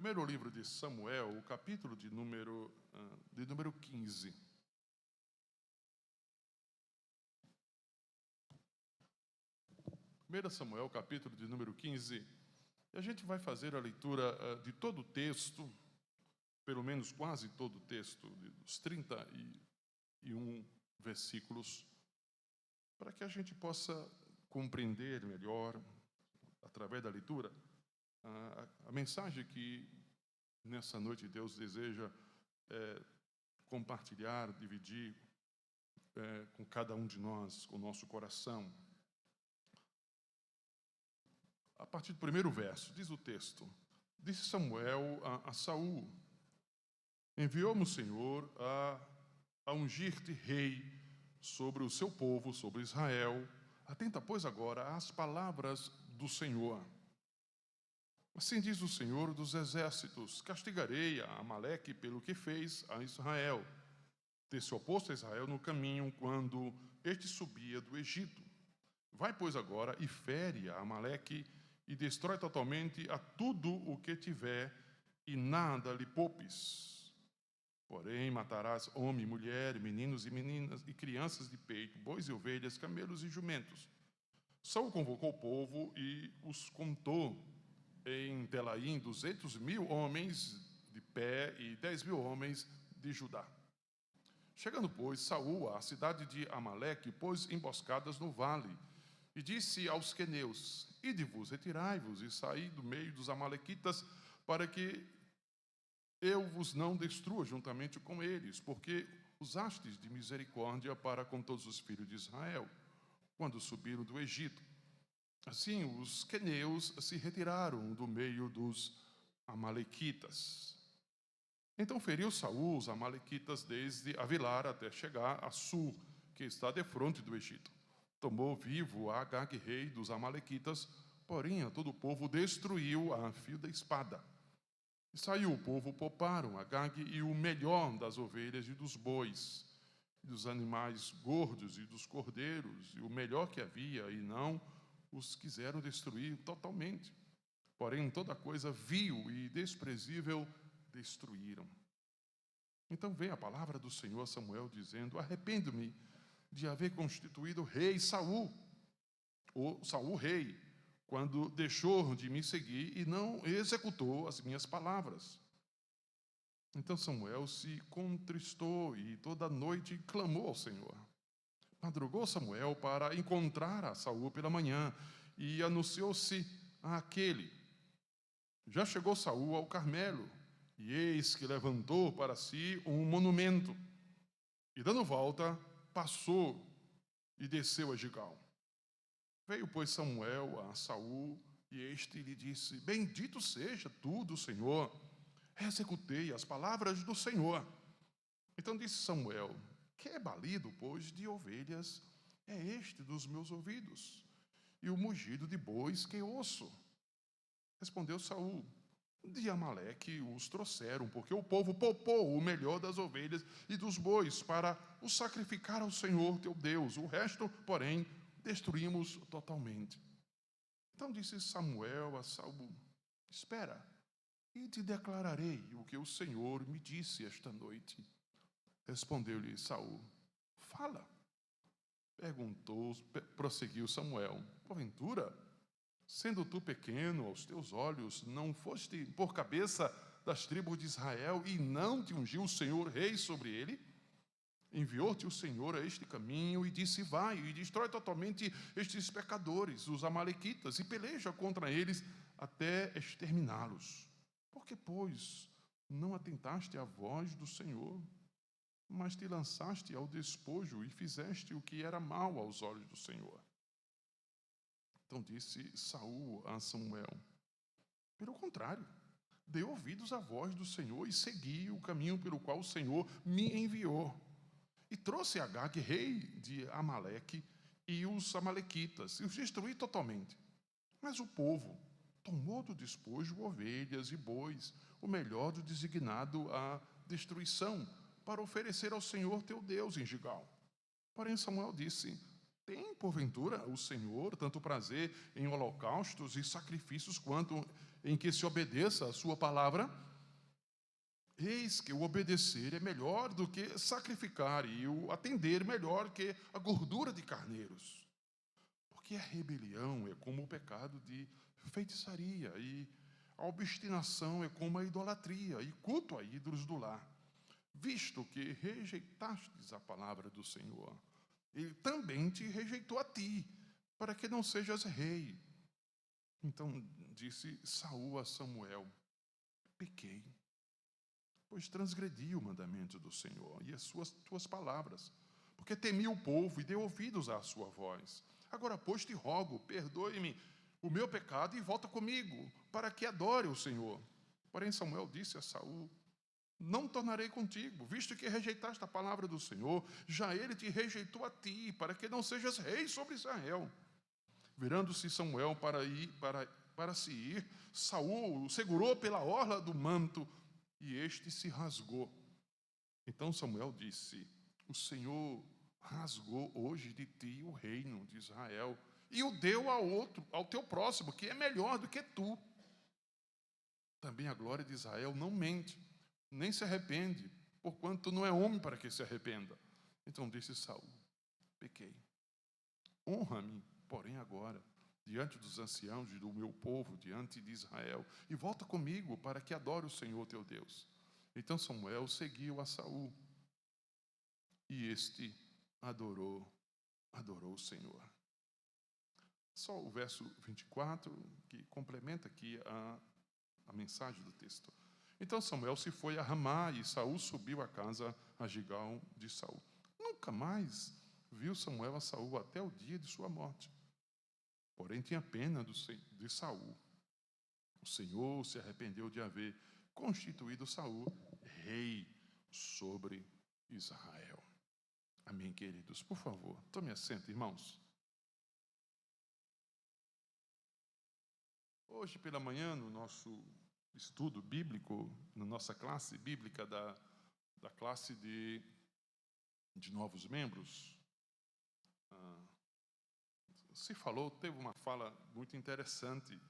Primeiro livro de Samuel, o capítulo de número 15. Primeiro Samuel, capítulo de número 15. E a gente vai fazer a leitura de todo o texto, pelo menos quase todo o texto, dos 31 versículos, para que a gente possa compreender melhor, através da leitura, a mensagem que nessa noite Deus deseja compartilhar, dividir com cada um de nós, com o nosso coração. A partir do primeiro verso, diz o texto: disse Samuel a Saul: enviou-me o Senhor a ungir-te rei sobre o seu povo, sobre Israel. Atenta, pois, agora às palavras do Senhor. Assim diz o Senhor dos exércitos: castigarei a Amaleque pelo que fez a Israel, ter se oposto a Israel no caminho quando este subia do Egito. Vai, pois, agora e fere a Amaleque e destrói totalmente a tudo o que tiver, e nada lhe poupes. Porém, matarás homem, mulher, meninos e meninas, e crianças de peito, bois e ovelhas, camelos e jumentos. Saul convocou o povo e os contou em Telaim 200.000 homens de pé e 10.000 homens de Judá. Chegando, pois, Saul à cidade de Amaleque, pôs emboscadas no vale, e disse aos queneus: ide-vos, retirai-vos e saí do meio dos amalequitas, para que eu vos não destrua juntamente com eles, porque usastes de misericórdia para com todos os filhos de Israel, quando subiram do Egito. Assim, os queneus se retiraram do meio dos amalequitas. Então feriu Saul os amalequitas desde Avilar até chegar a Sur, que está defronte do Egito. Tomou vivo Agag, rei dos amalequitas, porém a todo o povo destruiu a fio da espada. E saiu o povo, pouparam Agag e o melhor das ovelhas e dos bois, e dos animais gordos e dos cordeiros, e o melhor que havia, e não os quiseram destruir totalmente. Porém, toda coisa vil e desprezível destruíram. Então vem a palavra do Senhor a Samuel dizendo: arrependo-me de haver constituído rei Saul, ou Saul rei, quando deixou de me seguir e não executou as minhas palavras. Então Samuel se contristou e toda noite clamou ao Senhor. Madrugou Samuel para encontrar a Saul pela manhã e anunciou-se àquele: já chegou Saul ao Carmelo, e eis que levantou para si um monumento, e dando volta, passou e desceu a Gigal. Veio, pois, Samuel a Saul, e este lhe disse: bendito seja tu do Senhor, executei as palavras do Senhor. Então disse Samuel: que é balido, pois, de ovelhas é este dos meus ouvidos, e o mugido de bois que ouço? Respondeu Saul: de Amaleque os trouxeram, porque o povo poupou o melhor das ovelhas e dos bois para o sacrificar ao Senhor teu Deus. O resto, porém, destruímos totalmente. Então disse Samuel a Saul: espera, e te declararei o que o Senhor me disse esta noite. Respondeu-lhe Saul: fala. Prosseguiu Samuel: porventura, sendo tu pequeno aos teus olhos, não foste por cabeça das tribos de Israel, e não te ungiu o Senhor rei sobre ele? Enviou-te o Senhor a este caminho e disse: vai e destrói totalmente estes pecadores, os amalequitas, e peleja contra eles até exterminá-los. Por que, pois, não atentaste à voz do Senhor, mas te lançaste ao despojo e fizeste o que era mal aos olhos do Senhor? Então disse Saul a Samuel: pelo contrário, dei ouvidos à voz do Senhor e segui o caminho pelo qual o Senhor me enviou. E trouxe Agag, rei de Amaleque, e os amalequitas, e os destruí totalmente. Mas o povo tomou do despojo ovelhas e bois, o melhor do designado à destruição, para oferecer ao Senhor teu Deus em Gigal. Porém Samuel disse: tem, porventura, o Senhor tanto prazer em holocaustos e sacrifícios quanto em que se obedeça a sua palavra, eis que o obedecer é melhor do que sacrificar, e o atender melhor que a gordura de carneiros. Porque a rebelião é como o pecado de feitiçaria, e a obstinação é como a idolatria e culto a ídolos do lar. Visto que rejeitastes a palavra do Senhor, Ele também te rejeitou a ti, para que não sejas rei. Então disse Saul a Samuel: pequei, pois transgredi o mandamento do Senhor e as tuas palavras, porque temi o povo e dei ouvidos à sua voz. Agora, pois, te rogo, perdoe-me o meu pecado e volta comigo, para que adore o Senhor. Porém, Samuel disse a Saul: não tornarei contigo, visto que rejeitaste a palavra do Senhor, já ele te rejeitou a ti, para que não sejas rei sobre Israel. Virando-se Samuel para se ir, Saul o segurou pela orla do manto, e este se rasgou. Então Samuel disse: o Senhor rasgou hoje de ti o reino de Israel, e o deu ao teu próximo, que é melhor do que tu. Também a glória de Israel não mente, nem se arrepende, porquanto não é homem para que se arrependa. Então disse Saul: pequei. Honra-me, porém, agora, diante dos anciãos e do meu povo, diante de Israel, e volta comigo para que adore o Senhor teu Deus. Então Samuel seguiu a Saul, e este adorou o Senhor. Só o verso 24, que complementa aqui a mensagem do texto. Então Samuel se foi a Ramá, e Saul subiu a casa a Gigal de Saul. Nunca mais viu Samuel a Saul até o dia de sua morte. Porém tinha pena de Saul. O Senhor se arrependeu de haver constituído Saul rei sobre Israel. Amém, queridos? Por favor, tome assento, irmãos. Hoje pela manhã, no nosso estudo bíblico, na nossa classe bíblica da classe de novos membros, teve uma fala muito interessante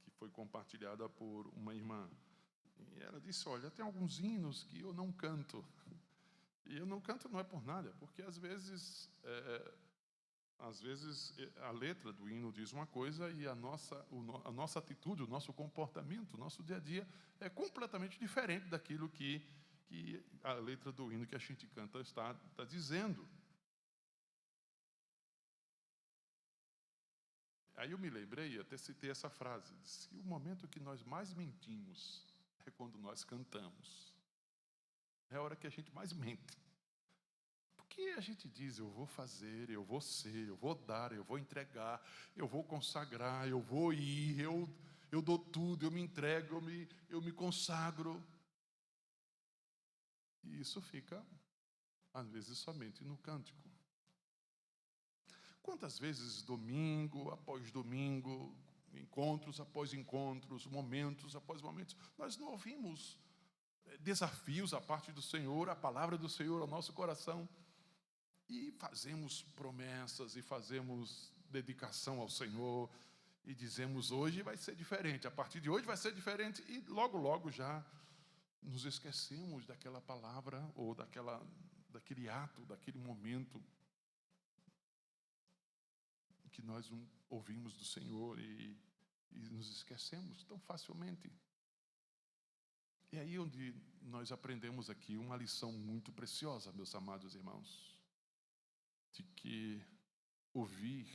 que foi compartilhada por uma irmã. E ela disse: olha, tem alguns hinos que eu não canto. E eu não canto não é por nada, porque às vezes a letra do hino diz uma coisa e a nossa atitude, o nosso comportamento, o nosso dia a dia é completamente diferente daquilo que a letra do hino que a gente canta está dizendo. Aí eu me lembrei, até citei essa frase, disse que o momento que nós mais mentimos é quando nós cantamos. É a hora que a gente mais mente. Porque a gente diz: eu vou fazer, eu vou ser, eu vou dar, eu vou entregar, eu vou consagrar, eu vou ir, eu dou tudo, eu me entrego, eu me consagro. E isso fica, às vezes, somente no cântico. Quantas vezes, domingo após domingo, encontros após encontros, momentos após momentos, nós não ouvimos desafios à parte do Senhor, a palavra do Senhor ao nosso coração, e fazemos promessas e fazemos dedicação ao Senhor e dizemos: hoje vai ser diferente, a partir de hoje vai ser diferente, e logo logo já nos esquecemos daquela palavra ou daquele ato, daquele momento que nós ouvimos do Senhor e nos esquecemos tão facilmente. É aí onde nós aprendemos aqui uma lição muito preciosa, meus amados irmãos, de que ouvir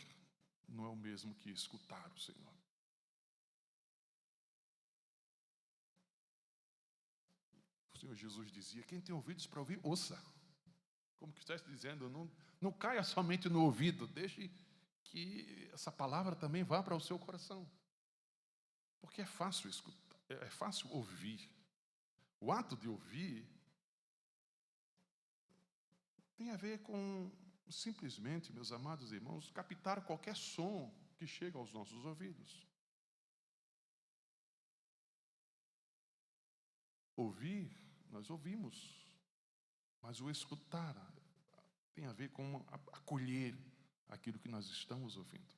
não é o mesmo que escutar o Senhor. O Senhor Jesus dizia: quem tem ouvidos para ouvir, ouça. Como que estivesse dizendo, não caia somente no ouvido, deixe que essa palavra também vá para o seu coração. Porque é fácil escutar, é fácil ouvir. O ato de ouvir tem a ver com simplesmente, meus amados irmãos, captar qualquer som que chega aos nossos ouvidos. Ouvir, nós ouvimos, mas o escutar tem a ver com acolher aquilo que nós estamos ouvindo.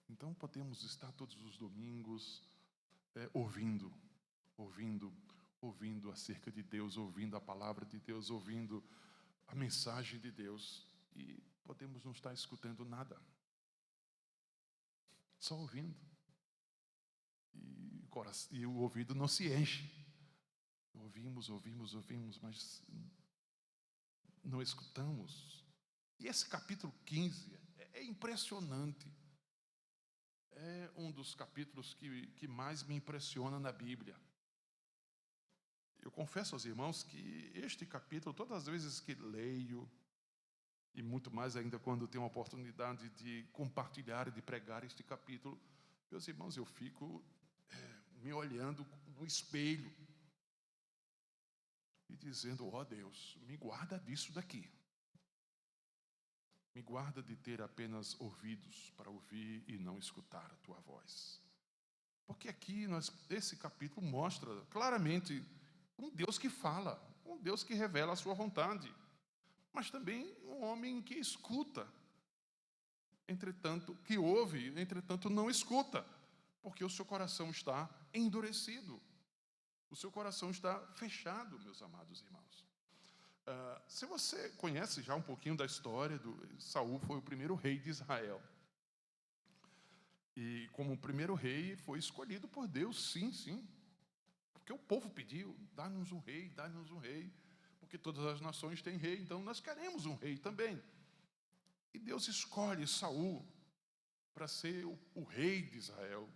Então podemos estar todos os domingos ouvindo acerca de Deus, ouvindo a palavra de Deus, ouvindo a mensagem de Deus, e podemos não estar escutando nada, só ouvindo, e o ouvido não se enche. Ouvimos, mas não escutamos. E esse capítulo 15 é impressionante. É um dos capítulos que mais me impressiona na Bíblia. Eu confesso aos irmãos que este capítulo, todas as vezes que leio, e muito mais ainda quando tenho a oportunidade de compartilhar e de pregar este capítulo, meus irmãos, eu fico me olhando no espelho e dizendo: ó Deus, me guarda disso daqui. Me guarda de ter apenas ouvidos para ouvir e não escutar a tua voz. Porque aqui esse capítulo mostra claramente um Deus que fala, um Deus que revela a sua vontade, mas também um homem que escuta, entretanto, que ouve, entretanto não escuta, porque o seu coração está endurecido, o seu coração está fechado, meus amados irmãos. Se você conhece já um pouquinho da história, Saul foi o primeiro rei de Israel. E como o primeiro rei foi escolhido por Deus, sim. Porque o povo pediu: dá-nos um rei, dá-nos um rei. Porque todas as nações têm rei, então nós queremos um rei também. E Deus escolhe Saul para ser o rei de Israel.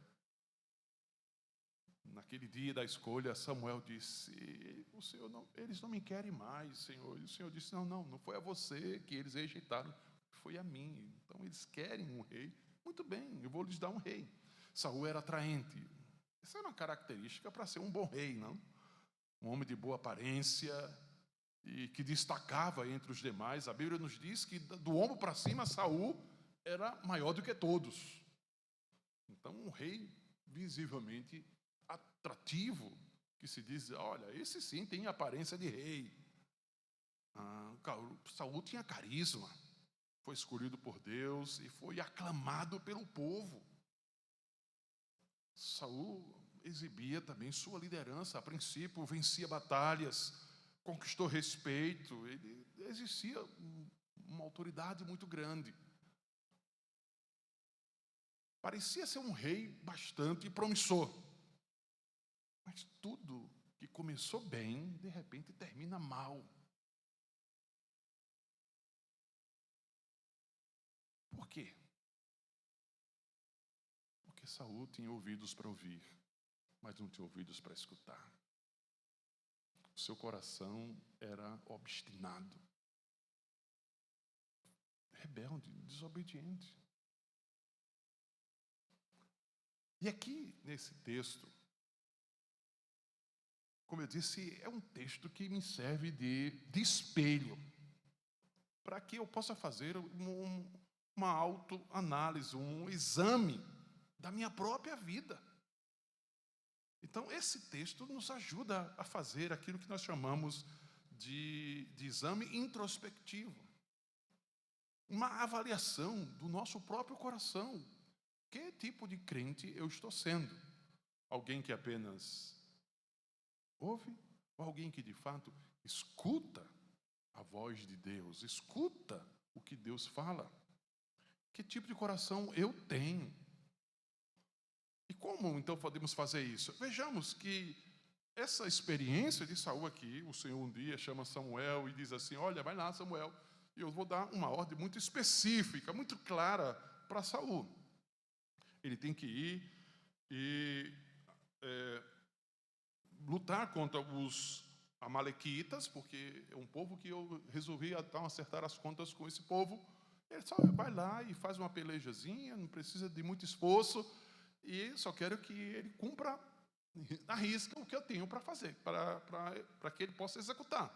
Naquele dia da escolha, Samuel disse: eles não me querem mais, Senhor. E o Senhor disse: não foi a você que eles rejeitaram, foi a mim. Então eles querem um rei. Muito bem, eu vou lhes dar um rei. Saul era atraente. Essa era uma característica para ser um bom rei, não? Um homem de boa aparência e que destacava entre os demais. A Bíblia nos diz que do ombro para cima, Saul era maior do que todos. Então, um rei visivelmente atrativo, que se diz: olha, esse sim tem aparência de rei. Saul tinha carisma, foi escolhido por Deus e foi aclamado pelo povo. Saul exibia também sua liderança. A princípio vencia batalhas, conquistou respeito, ele exercia uma autoridade muito grande. Parecia ser um rei bastante promissor. Mas tudo que começou bem, de repente termina mal. Por quê? Porque Saul tinha ouvidos para ouvir, mas não tinha ouvidos para escutar. O seu coração era obstinado, rebelde, desobediente. E aqui, nesse texto, como eu disse, é um texto que me serve de espelho, para que eu possa fazer uma autoanálise, um exame da minha própria vida. Então, esse texto nos ajuda a fazer aquilo que nós chamamos de exame introspectivo. Uma avaliação do nosso próprio coração. Que tipo de crente eu estou sendo? Alguém que apenas ouve? Ou alguém que de fato escuta a voz de Deus, escuta o que Deus fala? Que tipo de coração eu tenho? E como então podemos fazer isso? Vejamos que essa experiência de Saul aqui, o Senhor um dia chama Samuel e diz assim: olha, vai lá, Samuel, e eu vou dar uma ordem muito específica, muito clara para Saul. Ele tem que ir e lutar contra os amalequitas, porque é um povo que eu resolvi então acertar as contas com esse povo. Ele só vai lá e faz uma pelejazinha, não precisa de muito esforço, e só quero que ele cumpra à risca o que eu tenho para fazer, para que ele possa executar.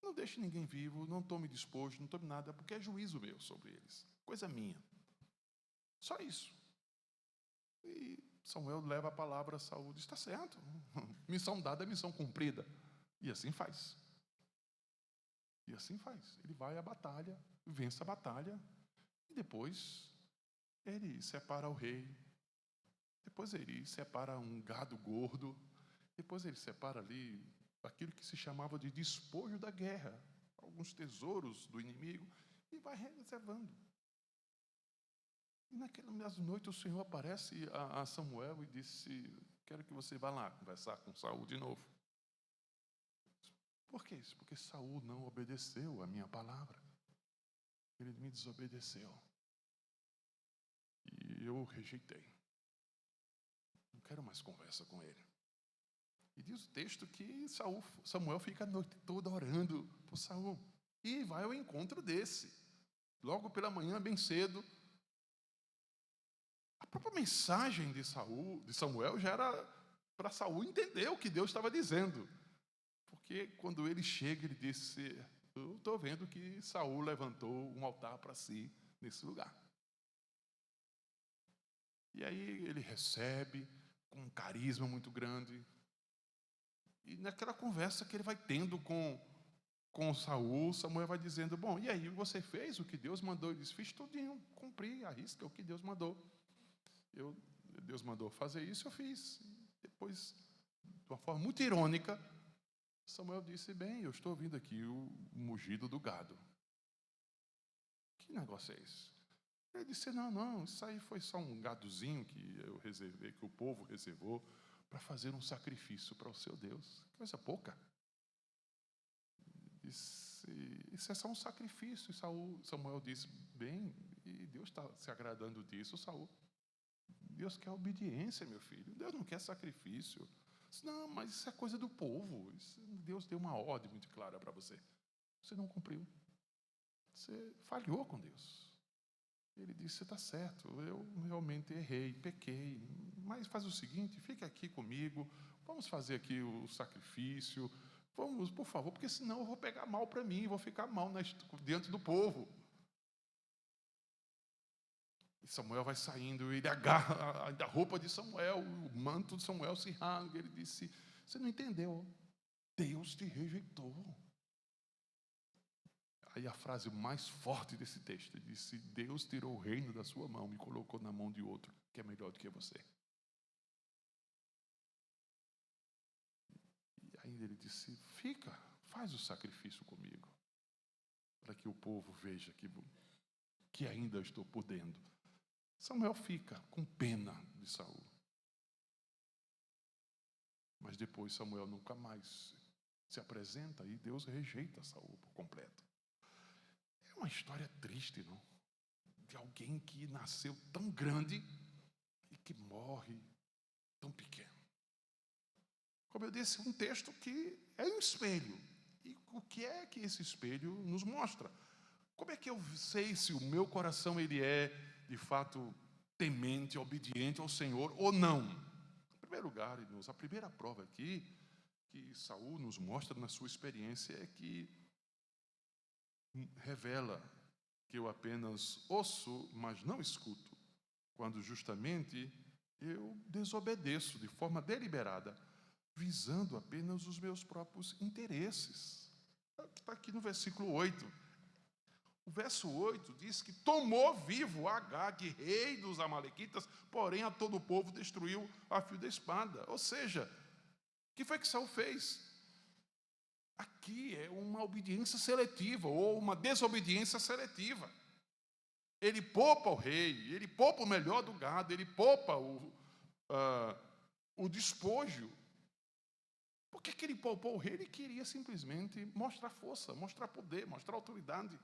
Não deixe ninguém vivo, não tome despojo, não tome nada, porque é juízo meu sobre eles, coisa minha. Só isso. E Samuel leva a palavra a Saul, diz: está certo, missão dada é missão cumprida. E assim faz. E assim faz. Ele vai à batalha, vence a batalha, e depois ele separa o rei, depois ele separa um gado gordo, depois ele separa ali aquilo que se chamava de despojo da guerra, alguns tesouros do inimigo, e vai reservando. E naquela mesma noite o Senhor aparece a Samuel e disse: quero que você vá lá conversar com Saul de novo. Por que isso? Porque Saul não obedeceu a minha palavra. Ele me desobedeceu. E eu rejeitei. Não quero mais conversa com ele. E diz o texto que Samuel fica a noite toda orando por Saul. E vai ao encontro desse. Logo pela manhã, bem cedo. A própria mensagem de Samuel já era para Saul entender o que Deus estava dizendo. Porque quando ele chega, ele disse: eu estou vendo que Saul levantou um altar para si nesse lugar. E aí ele recebe com um carisma muito grande. E naquela conversa que ele vai tendo com Saul, Samuel vai dizendo: bom, e aí, você fez o que Deus mandou? Ele diz: fiz tudinho, cumpri a risca o que Deus mandou. Deus mandou fazer isso, eu fiz. Depois, de uma forma muito irônica, Samuel disse: bem, eu estou ouvindo aqui o mugido do gado. Que negócio é esse? Ele disse: não, isso aí foi só um gadozinho que eu reservei, que o povo reservou para fazer um sacrifício para o seu Deus. Que coisa pouca. Disse: isso é só um sacrifício. E Samuel disse: bem, e Deus está se agradando disso, Saul. Deus quer obediência, meu filho. Deus não quer sacrifício. Disse: não, mas isso é coisa do povo. Deus deu uma ordem muito clara para você. Você não cumpriu. Você falhou com Deus. Ele disse: você está certo, eu realmente errei, pequei, mas faz o seguinte, fica aqui comigo, vamos fazer aqui o sacrifício, vamos, por favor, porque senão eu vou pegar mal para mim, vou ficar mal diante do povo. E Samuel vai saindo, ele agarra a roupa de Samuel, o manto de Samuel se rasga, ele disse: você não entendeu, Deus te rejeitou. Aí a frase mais forte desse texto disse: Deus tirou o reino da sua mão e colocou na mão de outro, que é melhor do que você. E ainda ele disse: fica, faz o sacrifício comigo, para que o povo veja que ainda estou podendo. Samuel fica com pena de Saul. Mas depois Samuel nunca mais se apresenta e Deus rejeita Saul por completo. É uma história triste, não? De alguém que nasceu tão grande e que morre tão pequeno. Como eu disse, um texto que é um espelho. E o que é que esse espelho nos mostra? Como é que eu sei se o meu coração ele é, de fato, temente, obediente ao Senhor ou não? Em primeiro lugar, irmãos, a primeira prova aqui que Saul nos mostra na sua experiência é que revela que eu apenas ouço, mas não escuto, quando justamente eu desobedeço de forma deliberada, visando apenas os meus próprios interesses. Está aqui no versículo 8. O verso 8 diz que tomou vivo Agag, rei dos amalequitas, porém a todo o povo destruiu a fio da espada. Ou seja, o que foi que Saul fez? Aqui é uma obediência seletiva ou uma desobediência seletiva. Ele poupa o rei, ele poupa o melhor do gado, ele poupa o despojo. Por que ele poupou o rei? Ele queria simplesmente mostrar força, mostrar poder, mostrar autoridade.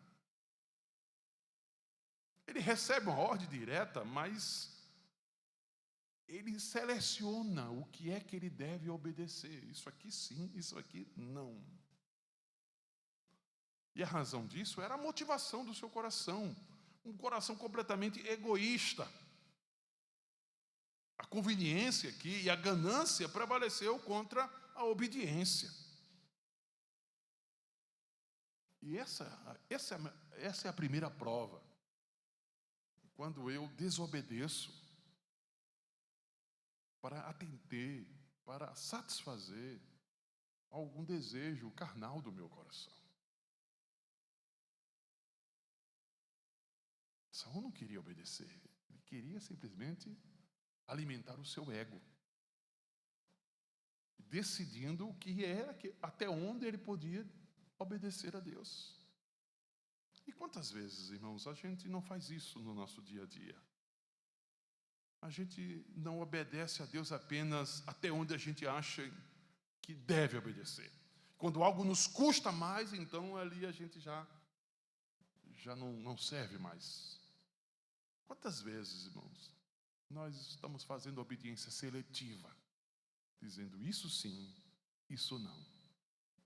Ele recebe uma ordem direta, mas ele seleciona o que é que ele deve obedecer. Isso aqui sim, isso aqui não. E a razão disso era a motivação do seu coração. Um coração completamente egoísta. A conveniência aqui e a ganância prevaleceu contra a obediência. E essa é a primeira prova. Quando eu desobedeço para atender, para satisfazer algum desejo carnal do meu coração. Saul não queria obedecer, ele queria simplesmente alimentar o seu ego, decidindo o que era, até onde ele podia obedecer a Deus. E quantas vezes, irmãos, a gente não faz isso no nosso dia a dia? A gente não obedece a Deus apenas até onde a gente acha que deve obedecer. Quando algo nos custa mais, então ali a gente já não serve mais. Quantas vezes, irmãos, nós estamos fazendo obediência seletiva, dizendo isso sim, isso não.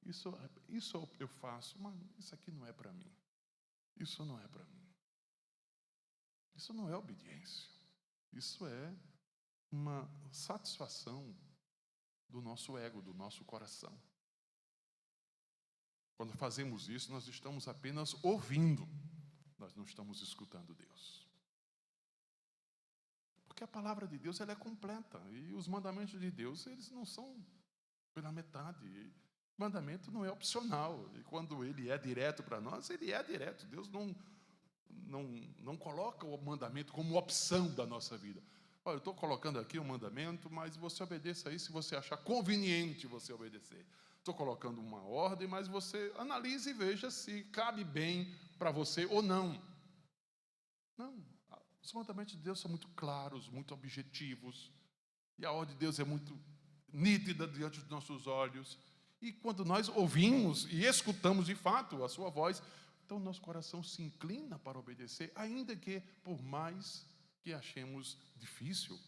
Isso eu faço, mas isso aqui não é para mim. Isso não é para mim. Isso não é obediência. Isso é uma satisfação do nosso ego, do nosso coração. Quando fazemos isso, nós estamos apenas ouvindo, nós não estamos escutando Deus. Porque a palavra de Deus ela é completa, e os mandamentos de Deus eles não são pela metade. Mandamento não é opcional, e quando ele é direto para nós, ele é direto. Deus não coloca o mandamento como opção da nossa vida. Olha, eu estou colocando aqui um mandamento, mas você obedeça aí se você achar conveniente você obedecer. Estou colocando uma ordem, mas você analise e veja se cabe bem para você ou não. Não, os mandamentos de Deus são muito claros, muito objetivos, e a ordem de Deus é muito nítida diante dos nossos olhos. E quando nós ouvimos e escutamos de fato a sua voz, então nosso coração se inclina para obedecer, ainda que por mais que achemos difícil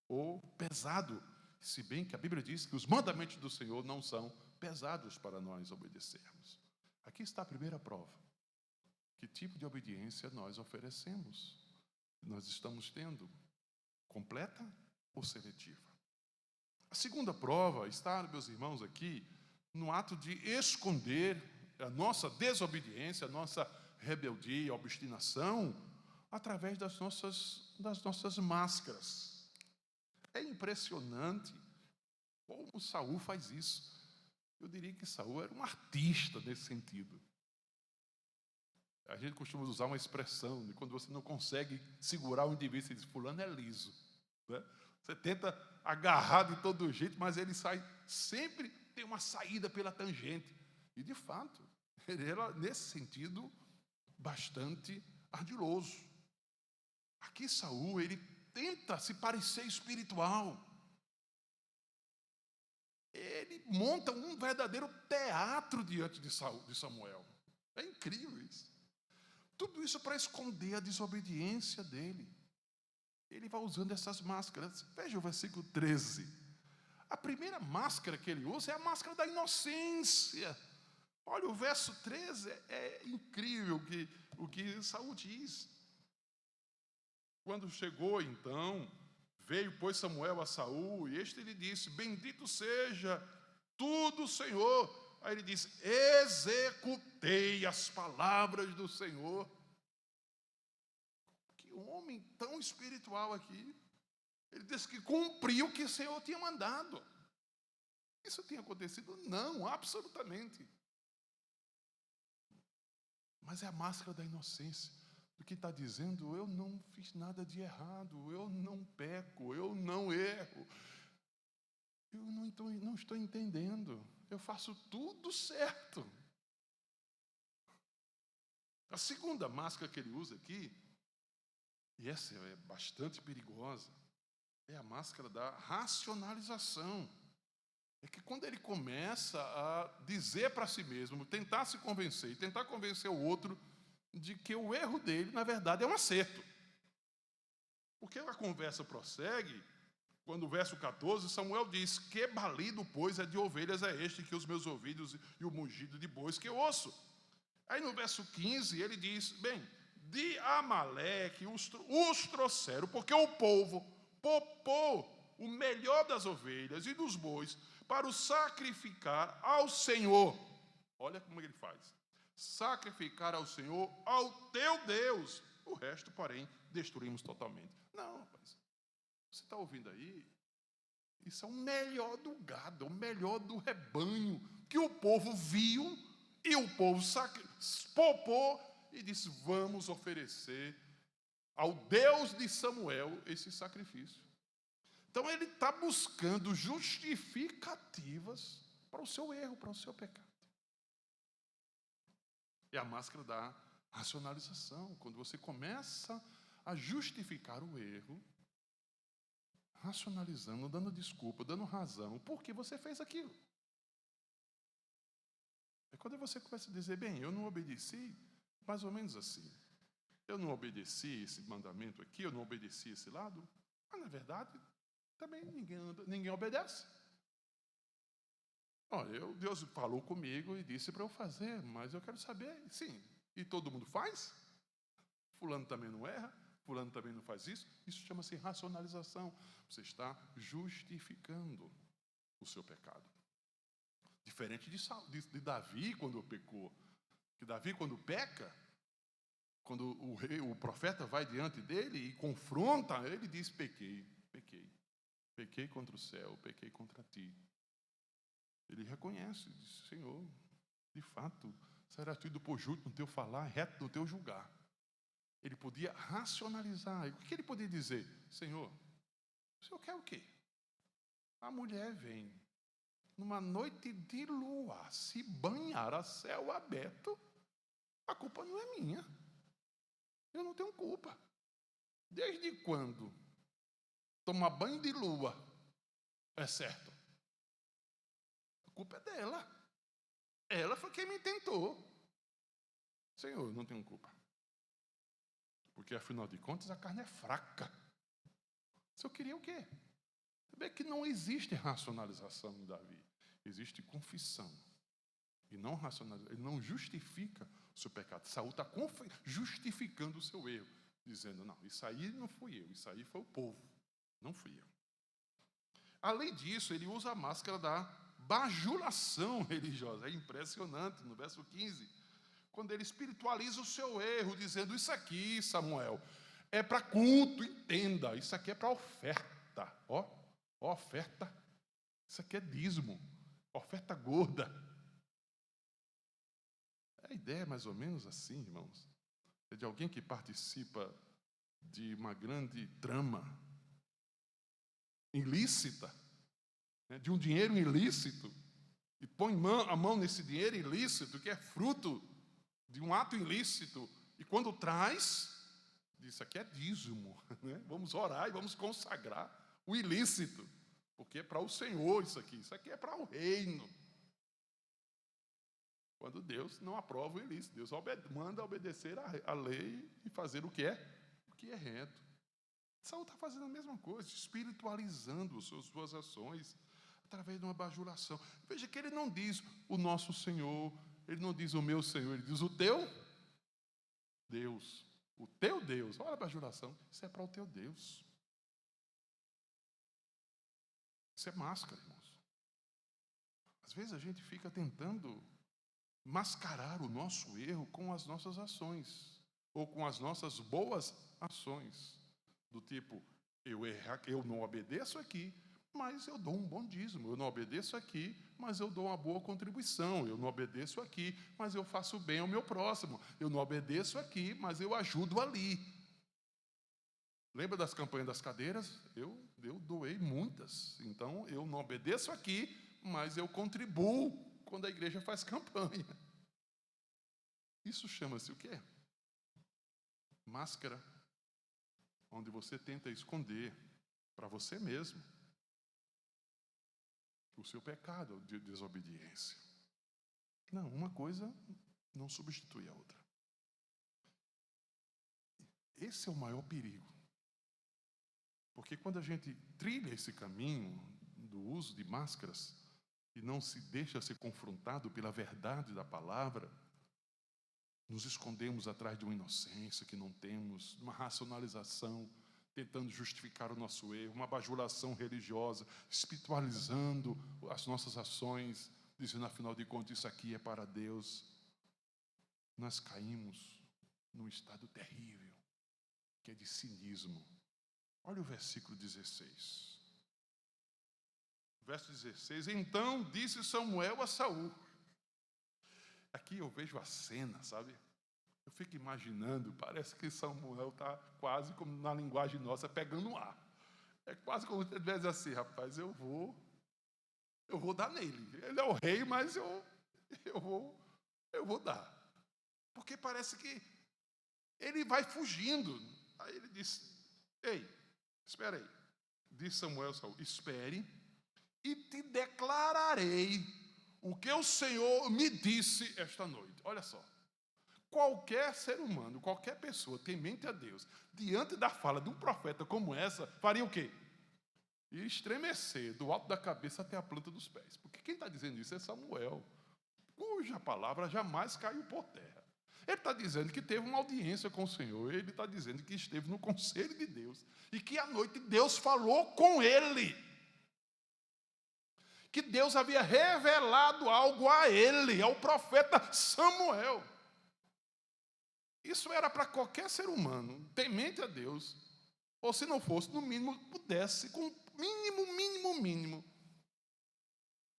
ou pesado, se bem que a Bíblia diz que os mandamentos do Senhor não são pesados para nós obedecermos. Aqui está a primeira prova. Que tipo de obediência nós oferecemos? Nós estamos tendo completa ou seletiva? A segunda prova está, meus irmãos, aqui no ato de esconder a nossa desobediência, a nossa rebeldia, obstinação, através das nossas máscaras. É impressionante como Saul faz isso. Eu diria que Saul era um artista nesse sentido. A gente costuma usar uma expressão de quando você não consegue segurar o indivíduo, você diz, fulano é liso. Né? Você tenta agarrar de todo jeito, mas ele sai, sempre tem uma saída pela tangente. E, de fato, ele era, nesse sentido, bastante ardiloso. Aqui Saul, ele tenta se parecer espiritual. Ele monta um verdadeiro teatro diante de Samuel. É incrível isso. Tudo isso para esconder a desobediência dele. Ele vai usando essas máscaras. Veja o versículo 13. A primeira máscara que ele usa é a máscara da inocência. Olha, o verso 13 é incrível o que Saul diz. Quando chegou, então, veio, pois, Samuel a Saul, e este lhe disse, bendito seja tu do Senhor. Aí ele disse, executei as palavras do Senhor. Que homem tão espiritual aqui. Ele disse que cumpriu o que o Senhor tinha mandado. Isso tinha acontecido? Não, absolutamente. Mas é a máscara da inocência. Do que está dizendo, eu não fiz nada de errado, eu não peco, eu não erro. Eu não estou entendendo. Eu faço tudo certo. A segunda máscara que ele usa aqui, e essa é bastante perigosa, é a máscara da racionalização. É que quando ele começa a dizer para si mesmo, tentar se convencer e tentar convencer o outro de que o erro dele, na verdade, é um acerto. Porque a conversa prossegue, quando o verso 14, Samuel diz, que balido, pois, é de ovelhas é este que os meus ouvidos e o mugido de bois que eu ouço. Aí no verso 15 ele diz, bem, de Amaleque os trouxeram, porque o povo popou o melhor das ovelhas e dos bois para o sacrificar ao Senhor. Olha como ele faz. Sacrificar ao Senhor, ao teu Deus. O resto, porém, destruímos totalmente. Não, rapaz. Você está ouvindo aí? Isso é o melhor do gado, o melhor do rebanho, que o povo viu e o povo popou e disse, vamos oferecer ao Deus de Samuel esse sacrifício. Então ele está buscando justificativas para o seu erro, para o seu pecado. É a máscara da racionalização. Quando você começa a justificar o erro, racionalizando, dando desculpa, dando razão, por que você fez aquilo. É quando você começa a dizer, bem, eu não obedeci, mais ou menos assim. Eu não obedeci esse mandamento aqui, eu não obedeci esse lado, mas na verdade, também ninguém obedece. Olha, Deus falou comigo e disse para eu fazer, mas eu quero saber, sim, e todo mundo faz? Fulano também não erra, fulano também não faz isso. Isso chama-se racionalização. Você está justificando o seu pecado. Diferente de Davi quando pecou. Que Davi quando peca, quando o profeta vai diante dele e confronta, ele diz, pequei contra o céu, pequei contra ti. Ele reconhece, diz, Senhor, de fato, será tudo por justo no teu falar, reto no teu julgar. Ele podia racionalizar. O que ele podia dizer? Senhor, o senhor quer o quê? A mulher vem, numa noite de lua, se banhar a céu aberto, a culpa não é minha. Eu não tenho culpa. Desde quando tomar banho de lua é certo? A culpa é dela. Ela foi quem me tentou. Senhor, eu não tenho culpa. Porque, afinal de contas, a carne é fraca. O senhor queria o quê? Sabe que não existe racionalização em Davi. Existe confissão. E não racionalização. Ele não justifica o seu pecado. Saul está justificando o seu erro. Dizendo, não, isso aí não fui eu. Isso aí foi o povo. Não fui eu. Além disso, ele usa a máscara da bajulação religiosa. É impressionante, no verso 15. Quando ele espiritualiza o seu erro, dizendo, isso aqui, Samuel, é para culto, entenda. Isso aqui é para oferta. Oferta. Isso aqui é dízimo. Oferta gorda. A ideia é mais ou menos assim, irmãos. É de alguém que participa de uma grande trama ilícita, né, de um dinheiro ilícito, e põe a mão nesse dinheiro ilícito, que é fruto de um ato ilícito, e quando traz, diz, isso aqui é dízimo, né? Vamos orar e vamos consagrar o ilícito, porque é para o Senhor isso aqui é para o reino. Quando Deus não aprova o ilícito, Deus manda obedecer a lei e fazer o que é reto. Saul está fazendo a mesma coisa, espiritualizando suas ações, através de uma bajulação. Veja que ele não diz o nosso Senhor, ele não diz o meu Senhor, ele diz o teu Deus. O teu Deus. Olha a bajulação, isso é para o teu Deus. Isso é máscara, irmãos. Às vezes a gente fica tentando mascarar o nosso erro com as nossas ações, ou com as nossas boas ações, do tipo, eu não obedeço aqui, mas eu dou um bom dízimo, eu não obedeço aqui, mas eu dou uma boa contribuição, eu não obedeço aqui, mas eu faço bem ao meu próximo, eu não obedeço aqui, mas eu ajudo ali. Lembra das campanhas das cadeiras? Eu doei muitas, então eu não obedeço aqui, mas eu contribuo quando a igreja faz campanha. Isso chama-se o quê? Máscara, onde você tenta esconder para você mesmo o seu pecado de desobediência. Não, uma coisa não substitui a outra. Esse é o maior perigo. Porque quando a gente trilha esse caminho do uso de máscaras e não se deixa ser confrontado pela verdade da palavra, nos escondemos atrás de uma inocência que não temos, de uma racionalização, tentando justificar o nosso erro, uma bajulação religiosa, espiritualizando as nossas ações, dizendo, afinal de contas, isso aqui é para Deus. Nós caímos num estado terrível, que é de cinismo. Olha o versículo 16. Verso 16, então disse Samuel a Saul. Aqui eu vejo a cena, sabe? Eu fico imaginando, parece que Samuel está quase como na linguagem nossa, pegando um ar. É quase como se ele dissesse assim, rapaz, eu vou dar nele. Ele é o rei, mas eu vou dar. Porque parece que ele vai fugindo. Aí ele disse, ei, espera aí. Disse Samuel a Saul, espere e te declararei o que o Senhor me disse esta noite. Olha só. Qualquer ser humano, qualquer pessoa temente a Deus, diante da fala de um profeta como essa, faria o quê? E estremecer do alto da cabeça até a planta dos pés. Porque quem está dizendo isso é Samuel, cuja palavra jamais caiu por terra. Ele está dizendo que teve uma audiência com o Senhor, ele está dizendo que esteve no conselho de Deus, e que à noite Deus falou com ele. Que Deus havia revelado algo a ele, ao profeta Samuel. Isso era para qualquer ser humano, temente a Deus, ou se não fosse, no mínimo, pudesse, com o mínimo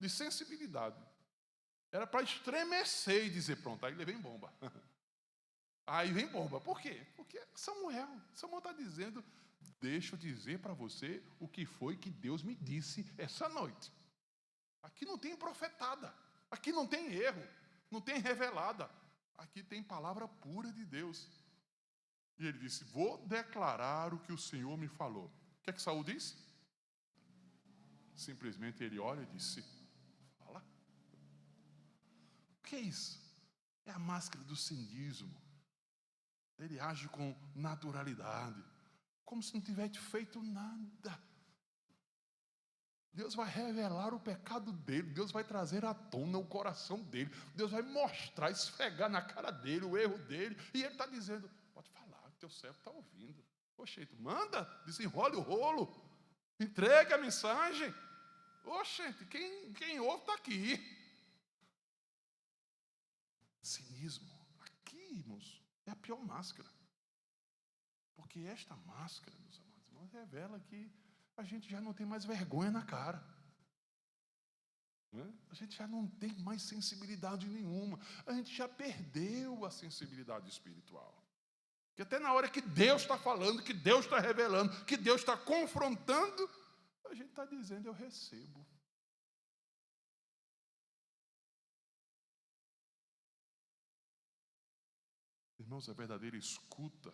de sensibilidade. Era para estremecer e dizer, pronto, aí vem bomba. Aí vem bomba. Por quê? Porque Samuel está dizendo, deixa eu dizer para você o que foi que Deus me disse essa noite. Aqui não tem profetada, aqui não tem erro, não tem revelada. Aqui tem palavra pura de Deus. E ele disse, vou declarar o que o Senhor me falou. O que é que Saul disse? Simplesmente ele olha e disse, fala. O que é isso? É a máscara do cinismo. Ele age com naturalidade, como se não tivesse feito nada. Deus vai revelar o pecado dele, Deus vai trazer à tona o coração dele, Deus vai mostrar, esfregar na cara dele o erro dele, e ele está dizendo, pode falar, teu servo está ouvindo. Oxente, manda, desenrole o rolo, entregue a mensagem. Oxente, quem ouve está aqui. Cinismo, aqui, irmãos, é a pior máscara. Porque esta máscara, meus amados irmãos, revela que a gente já não tem mais vergonha na cara. Não é? A gente já não tem mais sensibilidade nenhuma. A gente já perdeu a sensibilidade espiritual. Que até na hora que Deus está falando, que Deus está revelando, que Deus está confrontando, a gente está dizendo, eu recebo. Irmãos, a verdadeira escuta,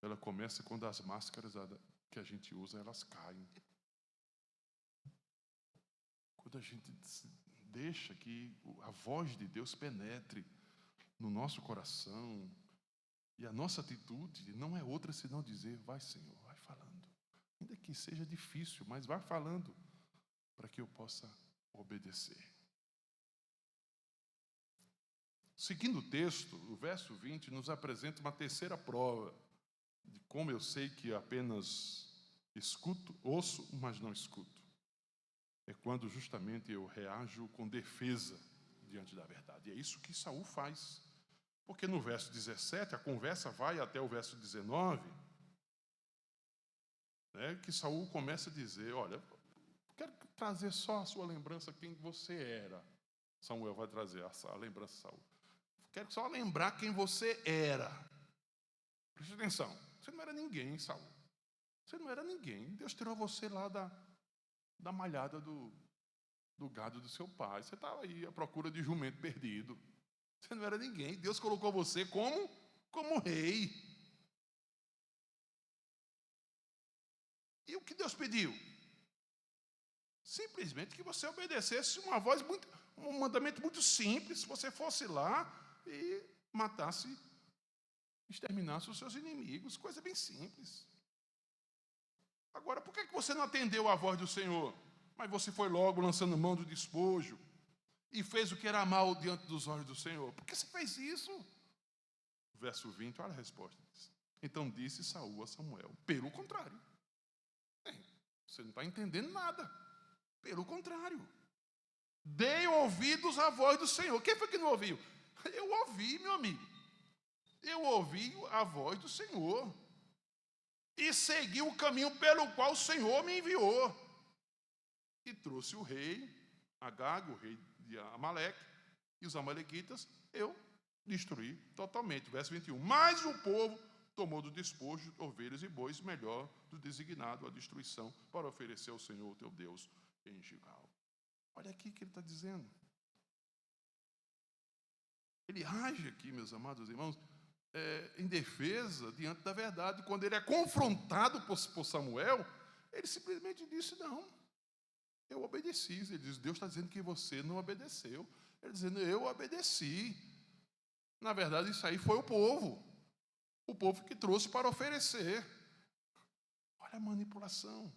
ela começa quando as máscaras que a gente usa, elas caem. Quando a gente deixa que a voz de Deus penetre no nosso coração, e a nossa atitude não é outra senão dizer, vai Senhor, vai falando. Ainda que seja difícil, mas vai falando, para que eu possa obedecer. Seguindo o texto, o verso 20 nos apresenta uma terceira prova de como eu sei que apenas escuto, ouço, mas não escuto. É quando justamente eu reajo com defesa diante da verdade. E é isso que Saul faz. Porque no verso 17, a conversa vai até o verso 19, né, que Saul começa a dizer, olha, quero trazer só a sua lembrança quem você era. Samuel vai trazer a lembrança de Saul. Quero só lembrar quem você era. Preste atenção. Você não era ninguém, Saul. Você não era ninguém. Deus tirou você lá da malhada do gado do seu pai. Você estava aí à procura de jumento perdido. Você não era ninguém. Deus colocou você como rei. E o que Deus pediu? Simplesmente que você obedecesse um mandamento muito simples. Se você fosse lá e exterminasse os seus inimigos. Coisa bem simples. Agora, por que você não atendeu à voz do Senhor? Mas você foi logo lançando mão do despojo e fez o que era mal diante dos olhos do Senhor. Por que você fez isso? Verso 20, olha a resposta. Então disse Saul a Samuel, pelo contrário. Você não está entendendo nada. Pelo contrário. Dei ouvidos à voz do Senhor. Quem foi que não ouviu? Eu ouvi, meu amigo. Eu ouvi a voz do Senhor. E segui o caminho pelo qual o Senhor me enviou. E trouxe o rei, Agag, o rei de Amaleque, e os amalequitas, eu destruir totalmente. Verso 21. Mas o povo tomou do despojo ovelhas e bois, melhor do designado à destruição, para oferecer ao Senhor teu Deus em Gilgal. Olha aqui o que ele está dizendo. Ele age aqui, meus amados irmãos, em defesa diante da verdade. Quando ele é confrontado por Samuel, ele simplesmente disse: não, eu obedeci. Ele diz: Deus está dizendo que você não obedeceu. Ele dizendo: eu obedeci. Na verdade, isso aí foi o povo que trouxe para oferecer. Olha a manipulação.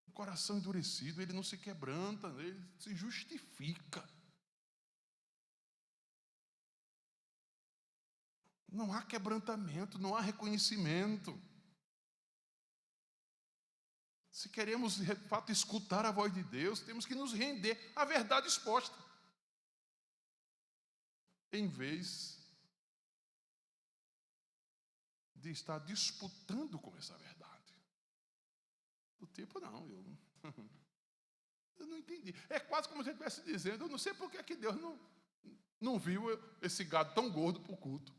O coração endurecido, ele não se quebranta, ele se justifica. Não há quebrantamento, não há reconhecimento. Se queremos, de fato, escutar a voz de Deus, temos que nos render à verdade exposta, em vez de estar disputando com essa verdade. Do tipo, não, eu não entendi. É quase como se ele estivesse dizendo: eu não sei por que Deus não viu esse gado tão gordo para o culto.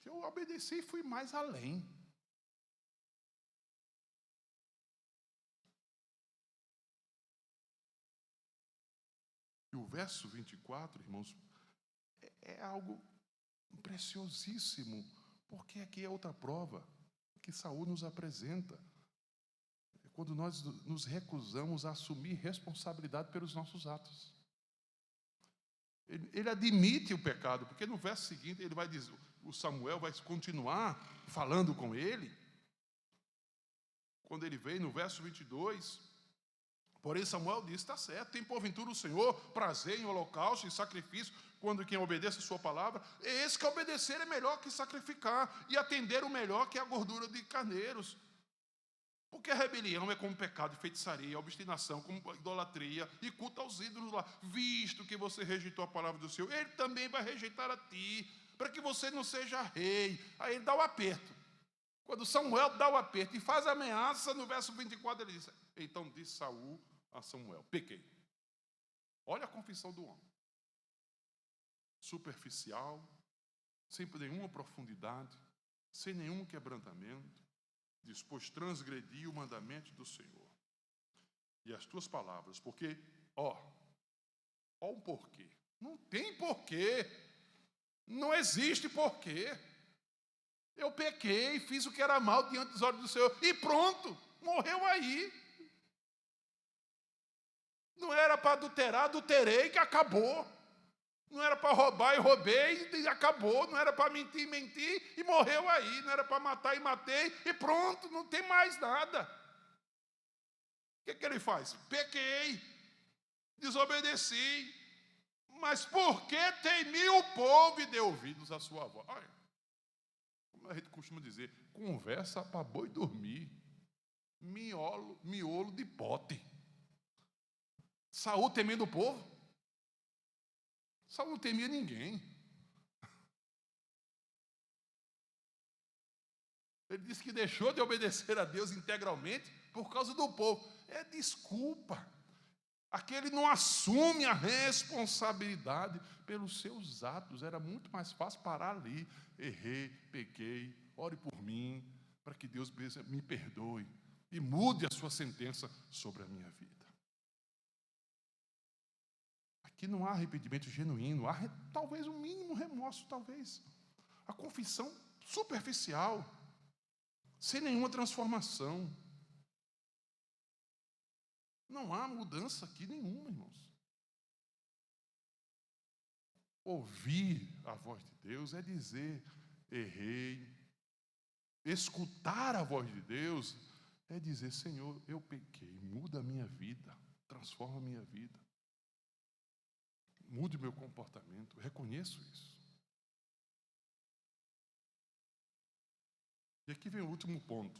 Eu obedeci e fui mais além. E o verso 24, irmãos, é algo preciosíssimo, porque aqui é outra prova que Saul nos apresenta. É quando nós nos recusamos a assumir responsabilidade pelos nossos atos. Ele admite o pecado, porque no verso seguinte ele vai dizer, o Samuel vai continuar falando com ele. Quando ele vem no verso 22, porém Samuel diz: está certo, tem porventura o Senhor prazer em holocausto e sacrifício, quando quem obedece a sua palavra? É esse que obedecer é melhor que sacrificar, e atender o melhor que a gordura de carneiros. Porque a rebelião é como pecado de feitiçaria, obstinação, como idolatria e culto aos ídolos lá. Visto que você rejeitou a palavra do Senhor, ele também vai rejeitar a ti, para que você não seja rei. Aí ele dá o aperto. Quando Samuel dá o aperto e faz a ameaça, no verso 24 ele diz: então disse Saul a Samuel: pequei. Olha a confissão do homem. Superficial, sem nenhuma profundidade, sem nenhum quebrantamento. Diz: pois transgredi o mandamento do Senhor e as tuas palavras, porque, ó um porquê. Não tem porquê. Não existe porquê. Eu pequei, fiz o que era mal diante dos olhos do Senhor e pronto, morreu aí. Não era para adulterar, adulterei, que acabou. Não era para roubar e roubei e acabou. Não era para mentir, menti e morreu aí. Não era para matar e matei e pronto, não tem mais nada. O que ele faz? Pequei, desobedeci, mas porque temi o povo e deu ouvidos à sua voz. Olha, como a gente costuma dizer, conversa para boi dormir, miolo de pote. Saul temendo o povo? Saul não temia ninguém. Ele disse que deixou de obedecer a Deus integralmente por causa do povo. É desculpa. Aquele não assume a responsabilidade pelos seus atos. Era muito mais fácil parar ali. Errei, pequei, ore por mim, para que Deus me perdoe e mude a sua sentença sobre a minha vida. Aqui não há arrependimento genuíno, há talvez um mínimo remorso, talvez. A confissão superficial, sem nenhuma transformação. Não há mudança aqui nenhuma, irmãos. Ouvir a voz de Deus é dizer: errei. Escutar a voz de Deus é dizer: Senhor, eu pequei, muda a minha vida, transforma a minha vida. Mude o meu comportamento, reconheço isso. E aqui vem o último ponto.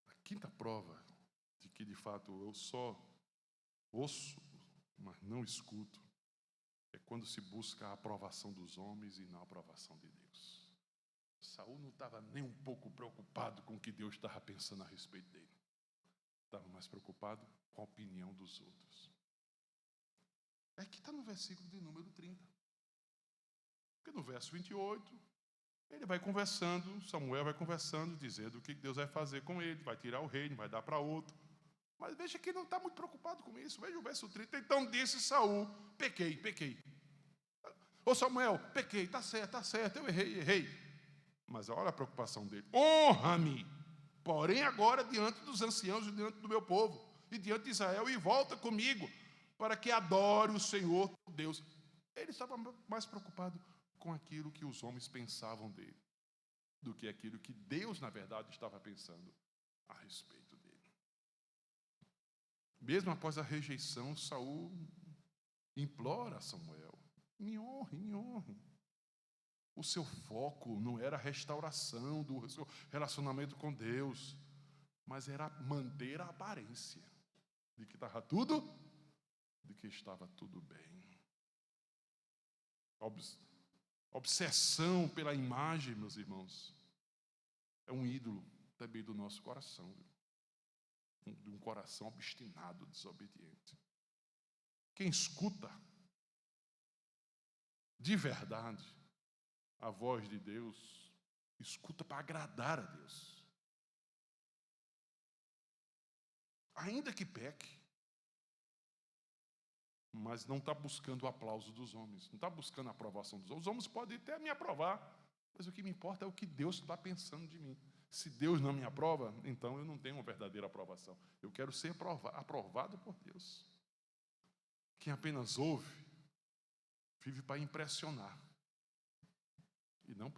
A quinta prova de que, de fato, eu só ouço, mas não escuto, é quando se busca a aprovação dos homens e não a aprovação de Deus. Saul não estava nem um pouco preocupado com o que Deus estava pensando a respeito dele. Estava mais preocupado com a opinião dos outros. É que está no versículo de número 30. Porque no verso 28, ele vai conversando, Samuel vai conversando, dizendo o que Deus vai fazer com ele, vai tirar o reino, vai dar para outro. Mas veja que ele não está muito preocupado com isso. Veja o verso 30. Então disse Saul: pequei. Ô Samuel, pequei, está certo, eu errei. Mas olha a preocupação dele: honra-me, porém agora diante dos anciãos e diante do meu povo, e diante de Israel, e volta comigo, para que adore o Senhor Deus. Ele estava mais preocupado com aquilo que os homens pensavam dele, do que aquilo que Deus, na verdade, estava pensando a respeito dele. Mesmo após a rejeição, Saul implora a Samuel: me honre. O seu foco não era a restauração do seu relacionamento com Deus, mas era manter a aparência de que estava tudo bem. Obsessão pela imagem, meus irmãos, é um ídolo também do nosso coração, de um coração obstinado, desobediente. Quem escuta de verdade a voz de Deus, escuta para agradar a Deus. Ainda que peque, mas não está buscando o aplauso dos homens, não está buscando a aprovação dos homens. Os homens podem até me aprovar, mas o que me importa é o que Deus está pensando de mim. Se Deus não me aprova, então eu não tenho uma verdadeira aprovação. Eu quero ser aprovado por Deus. Quem apenas ouve, vive para impressionar e não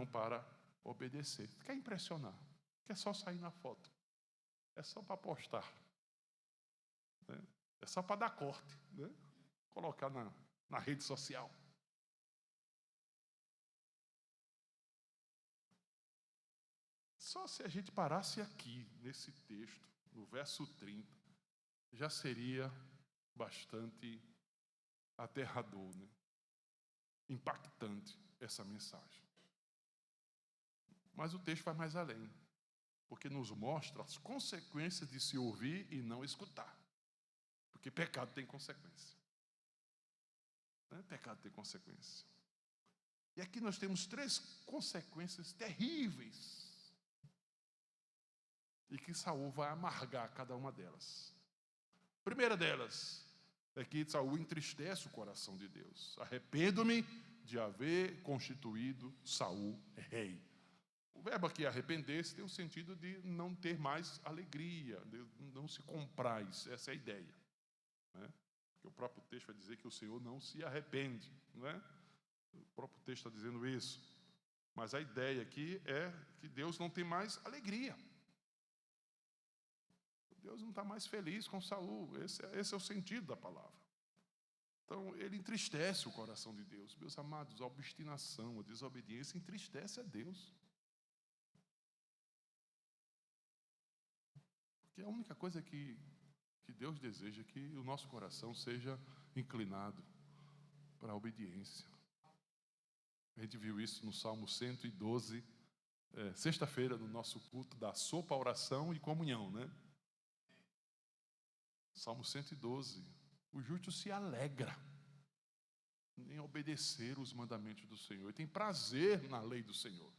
para obedecer. Quer impressionar, quer só sair na foto, é só para postar, né? É só para dar corte, né? Colocar na rede social. Só se a gente parasse aqui, nesse texto, no verso 30, já seria bastante aterrador, né? Impactante essa mensagem. Mas o texto vai mais além, porque nos mostra as consequências de se ouvir e não escutar. Porque pecado tem consequência. Né? Pecado tem consequência. E aqui nós temos 3 consequências terríveis, e que Saul vai amargar cada uma delas. A primeira delas é que Saul entristece o coração de Deus. Arrependo-me de haver constituído Saul rei. O verbo aqui arrepender-se tem o sentido de não ter mais alegria, de não se compraz, essa é a ideia, né? Porque o próprio texto vai dizer que o Senhor não se arrepende, não é? O próprio texto está dizendo isso. Mas a ideia aqui é que Deus não tem mais alegria. Deus não está mais feliz com Saul. Esse é o sentido da palavra. Então, ele entristece o coração de Deus. Meus amados, a obstinação, a desobediência entristece a Deus. Porque a única coisa que Deus deseja é que o nosso coração seja inclinado para a obediência. A gente viu isso no Salmo 112, sexta-feira, no nosso culto da sopa, oração e comunhão, né? Salmo 112. O justo se alegra em obedecer os mandamentos do Senhor. Ele tem prazer na lei do Senhor.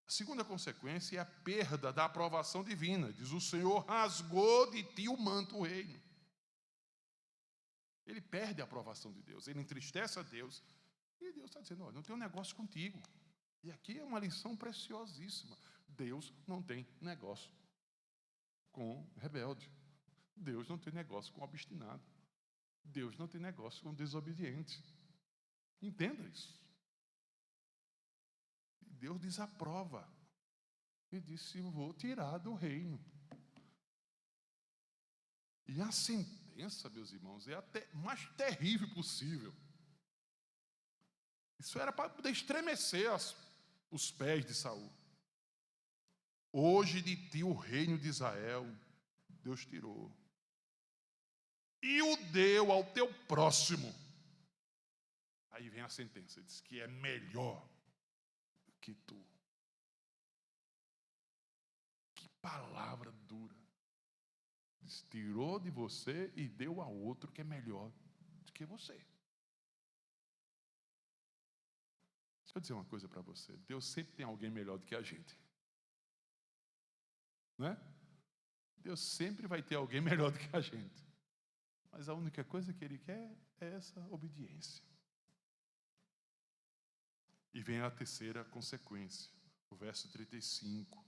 A segunda consequência é a perda da aprovação divina. Diz: o Senhor rasgou de ti o manto do reino. Ele perde a aprovação de Deus, ele entristece a Deus, e Deus está dizendo: olha, não tenho negócio contigo. E aqui é uma lição preciosíssima. Deus não tem negócio com rebelde. Deus não tem negócio com obstinado. Deus não tem negócio com desobediente. Entenda isso. Deus desaprova. Ele disse: vou tirar do reino. E a sentença, meus irmãos, é até mais terrível possível. Isso era para poder estremecer os pés de Saul. Hoje de ti o reino de Israel, Deus tirou. E o deu ao teu próximo. Aí vem a sentença, diz que é melhor que tu. Que palavra dura. tirou de você e deu a outro que é melhor do que você. Deixa eu dizer uma coisa para você. Deus sempre tem alguém melhor do que a gente. Não é? Deus sempre vai ter alguém melhor do que a gente. Mas a única coisa que Ele quer é essa obediência. E vem a terceira consequência. O verso 35.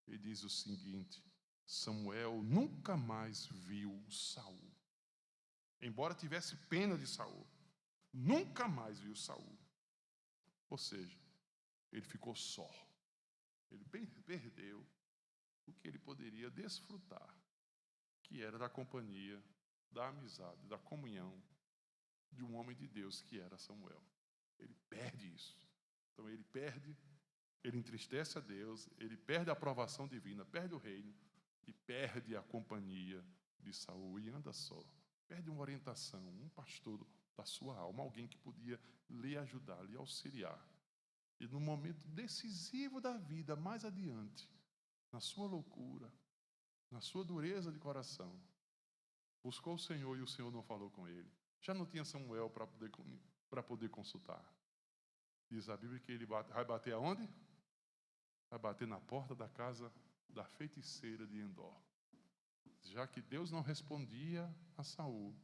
Ele diz o seguinte: Samuel nunca mais viu Saul. Embora tivesse pena de Saul, nunca mais viu Saul. Ou seja, ele ficou só. Ele perdeu o que ele poderia desfrutar, que era da companhia, da amizade, da comunhão de um homem de Deus que era Samuel. Ele perde isso. Então ele perde, ele entristece a Deus, ele perde a aprovação divina, perde o reino e perde a companhia de Saul e anda só. Perde uma orientação, um pastor da sua alma, alguém que podia lhe ajudar, lhe auxiliar. E no momento decisivo da vida, mais adiante, na sua loucura, na sua dureza de coração, buscou o Senhor e o Senhor não falou com ele. Já não tinha Samuel para poder consultar. Diz a Bíblia que ele vai bater aonde? Vai bater na porta da casa da feiticeira de Endor. Já que Deus não respondia a Saul,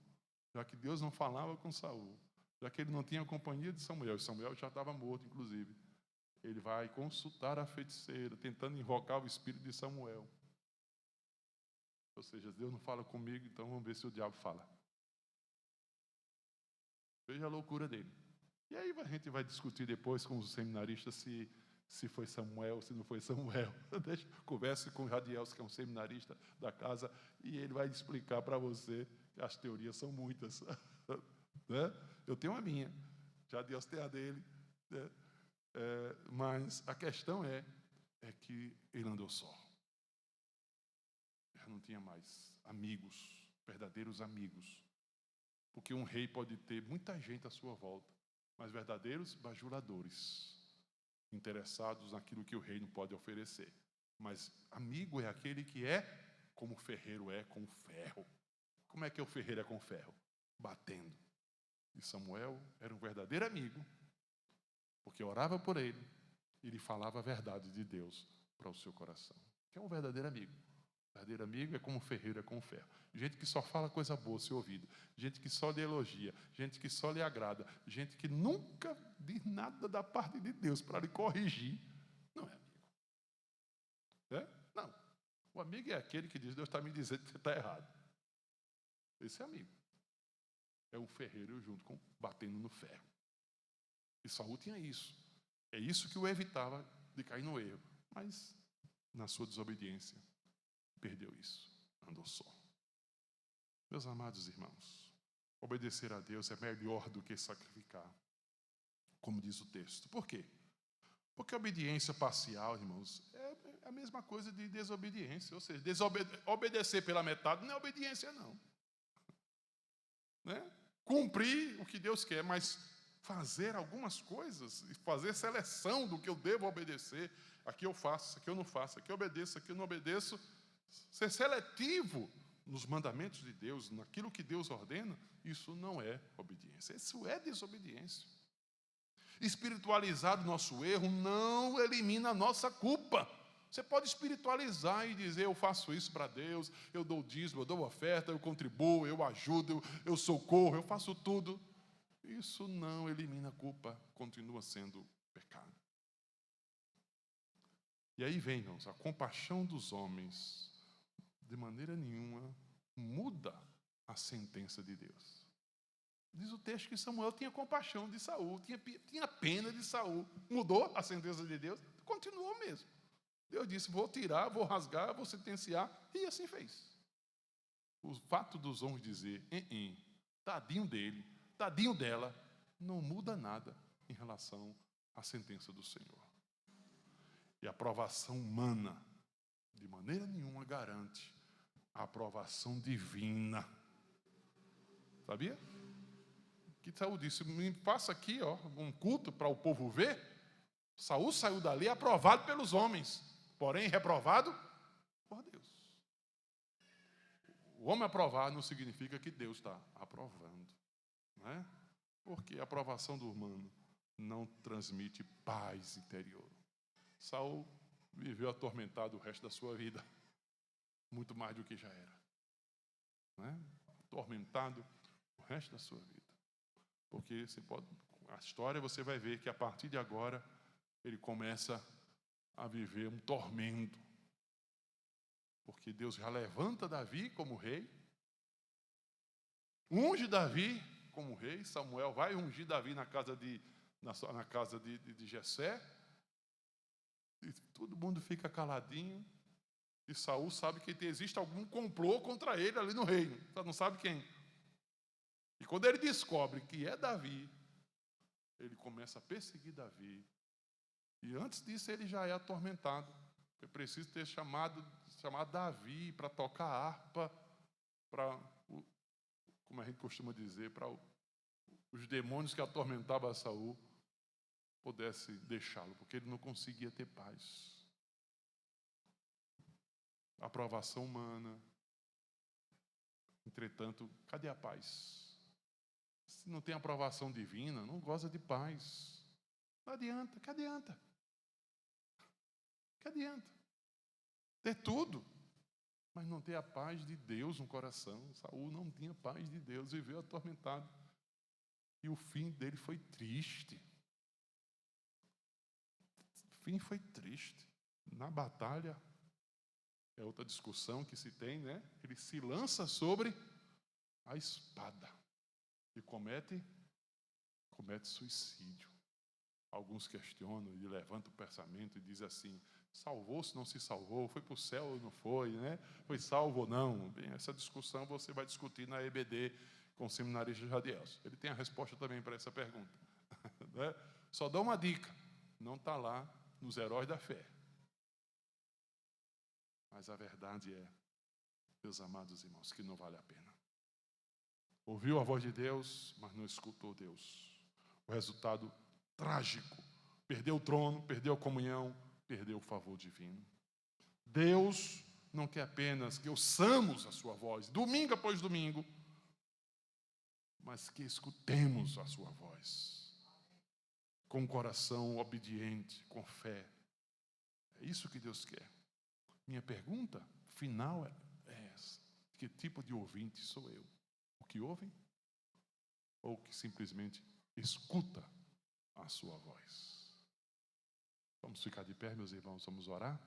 já que Deus não falava com Saul, já que ele não tinha companhia de Samuel, e Samuel já estava morto, inclusive, ele vai consultar a feiticeira, tentando invocar o espírito de Samuel. Ou seja, Deus não fala comigo, então vamos ver se o diabo fala. Veja a loucura dele. E aí a gente vai discutir depois com os seminaristas se foi Samuel, se não foi Samuel. Converse com o Jadiel, que é um seminarista da casa, e ele vai explicar para você que as teorias são muitas. Né? Eu tenho a minha, Jadiel tem a dele. Né? Mas a questão é que ele andou só. Ele não tinha mais amigos, verdadeiros amigos. Porque um rei pode ter muita gente à sua volta, mas verdadeiros bajuladores, interessados naquilo que o reino pode oferecer. Mas amigo é aquele que é como o ferreiro é com o ferro. Como é que o ferreiro é com o ferro? Batendo. E Samuel era um verdadeiro amigo, porque orava por ele e lhe falava a verdade de Deus para o seu coração. Que é um verdadeiro amigo. O verdadeiro amigo é como o ferreiro é com o ferro. Gente que só fala coisa boa ao seu ouvido. Gente que só lhe elogia. Gente que só lhe agrada. Gente que nunca diz nada da parte de Deus para lhe corrigir. Não é amigo. É? Não. O amigo é aquele que diz: Deus está me dizendo que você está errado. Esse é amigo. É um ferreiro junto batendo no ferro. E Saul tinha isso. É isso que o evitava de cair no erro. Mas, na sua desobediência, perdeu isso. Andou só. Meus amados irmãos, obedecer a Deus é melhor do que sacrificar, como diz o texto. Por quê? Porque a obediência parcial, irmãos, é a mesma coisa de desobediência. Ou seja, obedecer pela metade não é obediência, não. Né? Cumprir o que Deus quer, mas fazer algumas coisas e fazer seleção do que eu devo obedecer. Aqui eu faço, aqui eu não faço, aqui eu obedeço, aqui eu não obedeço. Ser seletivo nos mandamentos de Deus, naquilo que Deus ordena, isso não é obediência, isso é desobediência. Espiritualizar o nosso erro não elimina a nossa culpa. Você pode espiritualizar e dizer: eu faço isso para Deus, eu dou dízimo, eu dou oferta, eu contribuo, eu ajudo, eu socorro, eu faço tudo. Isso não elimina a culpa, continua sendo pecado. E aí vem, irmãos, a compaixão dos homens, de maneira nenhuma, muda a sentença de Deus. Diz o texto que Samuel tinha compaixão de Saul, tinha pena de Saul. Mudou a sentença de Deus? Continuou mesmo. Deus disse: vou tirar, vou rasgar, vou sentenciar, e assim fez. O fato dos homens dizer: tadinho dele, tadinho dela, não muda nada em relação à sentença do Senhor. E a aprovação humana, de maneira nenhuma, garante a aprovação divina. Sabia? Que Saul disse: me faça aqui um culto para o povo ver. Saul saiu dali aprovado pelos homens, porém reprovado por Deus. o homem aprovar não significa que Deus está aprovando, não é? Porque a aprovação do humano não transmite paz interior. Saul viveu atormentado o resto da sua vida, muito mais do que já era, não é? Atormentado o resto da sua vida. Porque a história você vai ver que a partir de agora ele começa a viver um tormento. Porque Deus já levanta Davi como rei, unge Davi como rei. Samuel vai ungir Davi na casa de Jessé, e todo mundo fica caladinho, e Saul sabe que existe algum complô contra ele ali no reino, só não sabe quem. E quando ele descobre que é Davi, ele começa a perseguir Davi, e antes disso ele já é atormentado. É preciso ter chamado Davi para tocar harpa, como a gente costuma dizer, para os demônios que atormentavam Saul pudesse deixá-lo, porque ele não conseguia ter paz. Aprovação humana. Entretanto, cadê a paz? Se não tem aprovação divina, não goza de paz. Não adianta, que adianta? Que adianta? Ter tudo, mas não ter a paz de Deus no coração. Saul não tinha paz de Deus, viveu atormentado. E o fim dele foi triste. O fim foi triste. Na batalha, é outra discussão que se tem, né? Ele se lança sobre a espada e comete suicídio. Alguns questionam e levantam o pensamento e dizem assim: salvou-se, não se salvou, foi para o céu ou não foi, né? Foi salvo ou não? Bem, essa discussão você vai discutir na EBD com o seminarista Jadielson. Ele tem a resposta também para essa pergunta. Né? Só dou uma dica: não está lá nos heróis da fé. Mas a verdade é, meus amados irmãos, que não vale a pena. Ouviu a voz de Deus, mas não escutou Deus. O resultado trágico. Perdeu o trono, perdeu a comunhão, perdeu o favor divino. Deus não quer apenas que ouçamos a sua voz, domingo após domingo, mas que escutemos a sua voz, com o coração obediente, com fé. É isso que Deus quer. Minha pergunta final é essa: que tipo de ouvinte sou eu? O que ouve? Ou o que simplesmente escuta a sua voz? Vamos ficar de pé, meus irmãos, vamos orar?